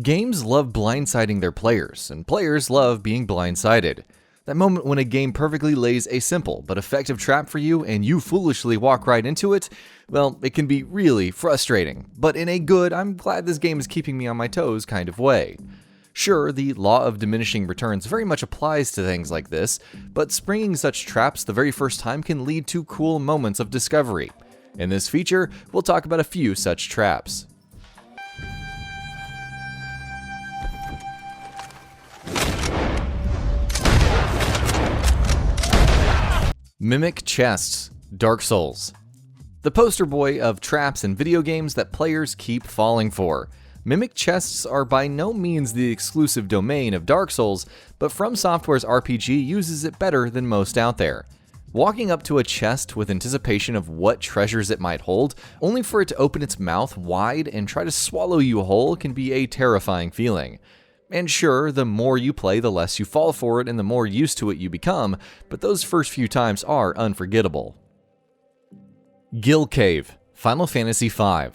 Games love blindsiding their players, and players love being blindsided. That moment when a game perfectly lays a simple but effective trap for you and you foolishly walk right into it, well, it can be really frustrating, but in a good, I'm glad this game is keeping me on my toes kind of way. Sure, the law of diminishing returns very much applies to things like this, but springing such traps the very first time can lead to cool moments of discovery. In this feature, we'll talk about a few such traps. Mimic chests, Dark Souls. The poster boy of traps in video games that players keep falling for. Mimic chests are by no means the exclusive domain of Dark Souls, but From Software's RPG uses it better than most out there. Walking up to a chest with anticipation of what treasures it might hold, only for it to open its mouth wide and try to swallow you whole can be a terrifying feeling. And sure, the more you play, the less you fall for it and the more used to it you become, but those first few times are unforgettable. Gill Cave, Final Fantasy V.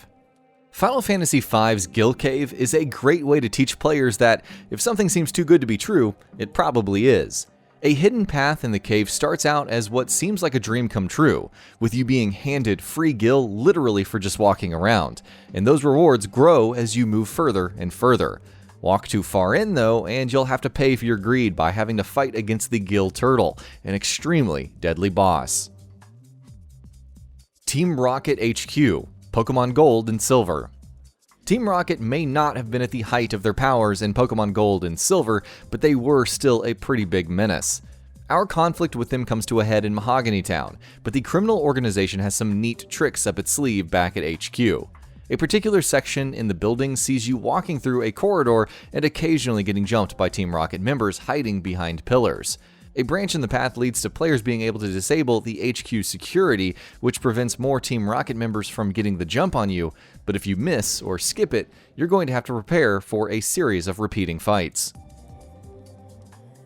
Final Fantasy V's Gill Cave is a great way to teach players that if something seems too good to be true, it probably is. A hidden path in the cave starts out as what seems like a dream come true, with you being handed free gil literally for just walking around, and those rewards grow as you move further and further. Walk too far in though, and you'll have to pay for your greed by having to fight against the Gill Turtle, an extremely deadly boss. Team Rocket HQ, Pokemon Gold and Silver. Team Rocket may not have been at the height of their powers in Pokemon Gold and Silver, but they were still a pretty big menace. Our conflict with them comes to a head in Mahogany Town, but the criminal organization has some neat tricks up its sleeve back at HQ. A particular section in the building sees you walking through a corridor and occasionally getting jumped by Team Rocket members hiding behind pillars. A branch in the path leads to players being able to disable the HQ security, which prevents more Team Rocket members from getting the jump on you, but if you miss or skip it, you're going to have to prepare for a series of repeating fights.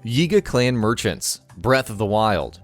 YIGA Clan Merchants, Breath of the Wild.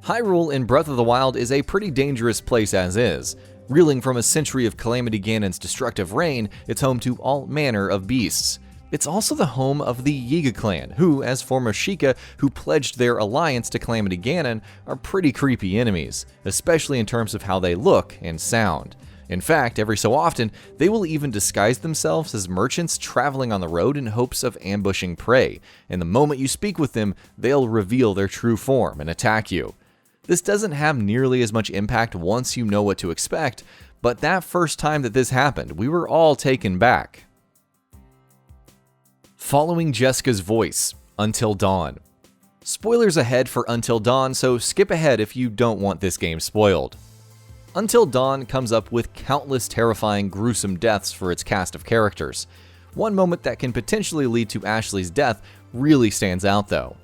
Hyrule in Breath of the Wild is a pretty dangerous place as is. Reeling from a century of Calamity Ganon's destructive reign, it's home to all manner of beasts. It's also the home of the YIGA clan, who, as former Sheikah who pledged their alliance to Calamity Ganon, are pretty creepy enemies, especially in terms of how they look and sound. In fact, every so often, they will even disguise themselves as merchants traveling on the road in hopes of ambushing prey, and the moment you speak with them, they'll reveal their true form and attack you. This doesn't have nearly as much impact once you know what to expect, but that first time that this happened, we were all taken back. Following Jessica's Voice, Until Dawn. Spoilers ahead for Until Dawn, so skip ahead if you don't want this game spoiled. Until Dawn comes up with countless terrifying, gruesome deaths for its cast of characters. One moment that can potentially lead to Ashley's death really stands out though.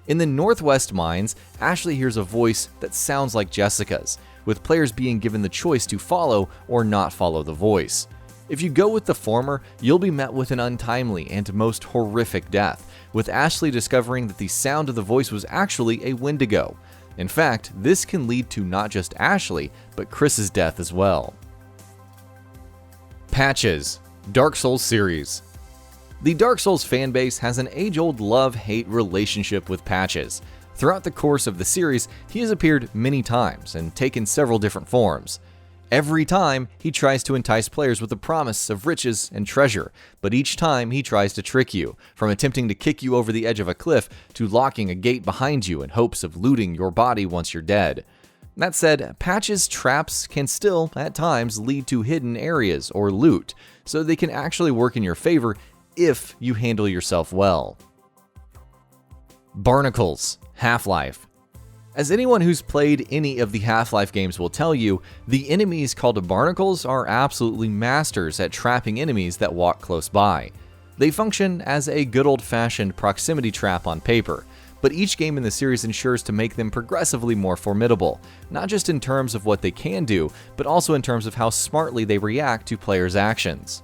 In the Northwest Mines, Ashley hears a voice that sounds like Jessica's, with players being given the choice to follow or not follow the voice. If you go with the former, you'll be met with an untimely and most horrific death, with Ashley discovering that the sound of the voice was actually a Wendigo. In fact, this can lead to not just Ashley, but Chris's death as well. Patches, Dark Souls series. The Dark Souls fanbase has an age-old love-hate relationship with Patches. Throughout the course of the series, he has appeared many times and taken several different forms. Every time, he tries to entice players with the promise of riches and treasure, but each time he tries to trick you, from attempting to kick you over the edge of a cliff to locking a gate behind you in hopes of looting your body once you're dead. That said, Patches' traps can still, at times, lead to hidden areas or loot, so they can actually work in your favor if you handle yourself well. Barnacles, Half-Life. As anyone who's played any of the Half-Life games will tell you, the enemies called barnacles are absolutely masters at trapping enemies that walk close by. They function as a good old-fashioned proximity trap on paper, but each game in the series ensures to make them progressively more formidable, not just in terms of what they can do, but also in terms of how smartly they react to players' actions.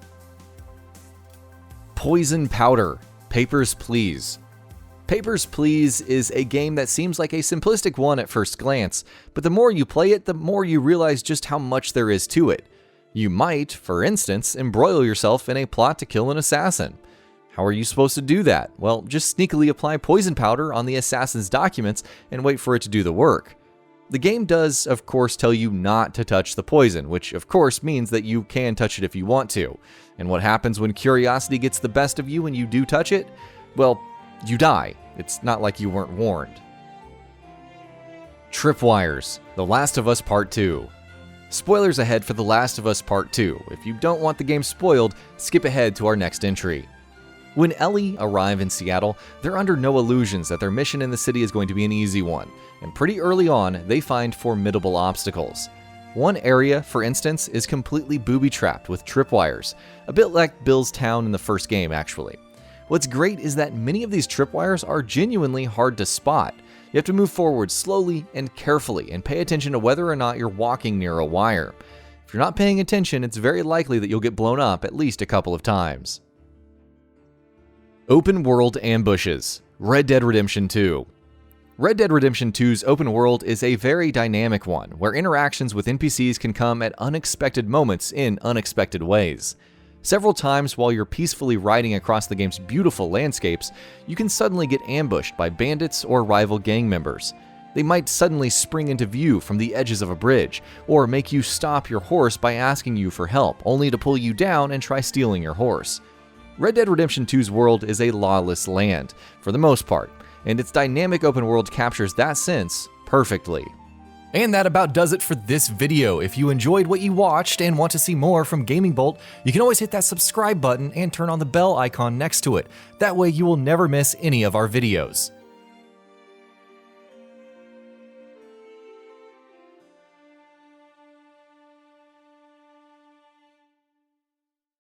Poison Powder, Papers, Please. Papers, Please is a game that seems like a simplistic one at first glance, but the more you play it, the more you realize just how much there is to it. You might, for instance, embroil yourself in a plot to kill an assassin. How are you supposed to do that? Well, just sneakily apply poison powder on the assassin's documents and wait for it to do the work. The game does, of course, tell you not to touch the poison, which of course means that you can touch it if you want to. And what happens when curiosity gets the best of you and you do touch it? Well, you die. It's not like you weren't warned. Tripwires: The Last of Us Part 2. Spoilers ahead for The Last of Us Part 2. If you don't want the game spoiled, skip ahead to our next entry. When Ellie arrive in Seattle, they're under no illusions that their mission in the city is going to be an easy one, and pretty early on, they find formidable obstacles. One area, for instance, is completely booby-trapped with tripwires, a bit like Bill's town in the first game, actually. What's great is that many of these tripwires are genuinely hard to spot. You have to move forward slowly and carefully and pay attention to whether or not you're walking near a wire. If you're not paying attention, it's very likely that you'll get blown up at least a couple of times. Open World Ambushes: Red Dead Redemption 2. Red Dead Redemption 2's open world is a very dynamic one, where interactions with NPCs can come at unexpected moments in unexpected ways. Several times while you're peacefully riding across the game's beautiful landscapes, you can suddenly get ambushed by bandits or rival gang members. They might suddenly spring into view from the edges of a bridge, or make you stop your horse by asking you for help, only to pull you down and try stealing your horse. Red Dead Redemption 2's world is a lawless land, for the most part, and its dynamic open world captures that sense perfectly. And that about does it for this video. If you enjoyed what you watched and want to see more from GamingBolt, you can always hit that subscribe button and turn on the bell icon next to it. That way you will never miss any of our videos.